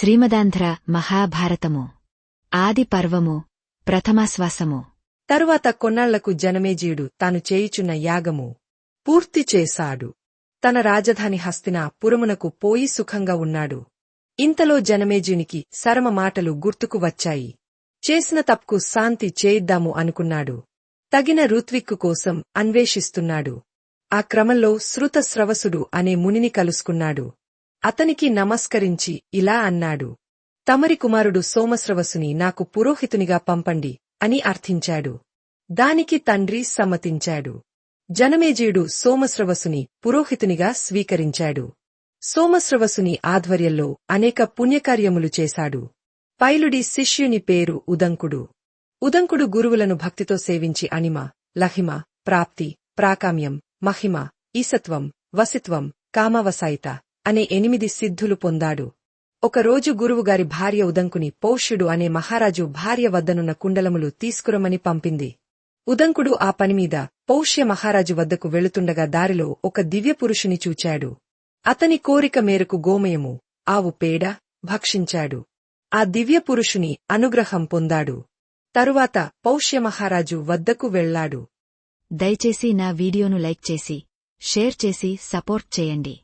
శ్రీమదాంధ్ర మహాభారతము ఆది పర్వము ప్రథమాశ్వాసము. తరువాత కొన్నాళ్లకు జనమేజయుడు తాను చేయుచున్న యాగము పూర్తి చేశాడు. తన రాజధాని హస్తినాపురమునకు పోయి సుఖంగా ఉన్నాడు. ఇంతలో జనమేజయునికి సరమ మాటలు గుర్తుకు వచ్చాయి. చేసిన తప్పుకు శాంతి చేయిద్దాము అనుకున్నాడు. తగిన ఋత్విక్కు కోసం అన్వేషిస్తున్నాడు. ఆ క్రమంలో శృతస్రవసుడు అనే మునిని కలుసుకున్నాడు. అతనికి నమస్కరించి ఇలా అన్నాడు: తమరి కుమారుడు సోమస్రవసుని నాకు పురోహితునిగా పంపండి అని అర్థించాడు. దానికి తండ్రి సమ్మతించాడు. జనమేజయుడు సోమస్రవసుని పురోహితునిగా స్వీకరించాడు. సోమస్రవసుని ఆధ్వర్యంలో అనేక పుణ్యకార్యములు చేశాడు. పైలుడి శిష్యుని పేరు ఉదంకుడు. ఉదంకుడు గురువులను భక్తితో సేవించి అణిమ, లహిమ, ప్రాప్తి, ప్రాకామ్యం, మహిమ, ఈసత్వం, వసిత్వం, కామవసాయిత అనే 8 సిద్ధులు పొందాడు. ఒకరోజు గురువుగారి భార్య ఉదంకుని పౌష్యుడు అనే మహారాజు భార్య వద్దనున్న కుండలములు తీసుకురమని పంపింది. ఉదంకుడు ఆ పనిమీద పౌష్య మహారాజు వద్దకు వెళుతుండగా దారిలో ఒక దివ్యపురుషుని చూచాడు. అతని కోరిక మేరకు గోమయము, ఆవు పేడ భక్షించాడు. ఆ దివ్యపురుషుని అనుగ్రహం పొందాడు. తరువాత పౌష్య మహారాజు వద్దకు వెళ్లాడు. దయచేసి నా వీడియోను లైక్ చేసి, షేర్ చేసి సపోర్ట్ చేయండి.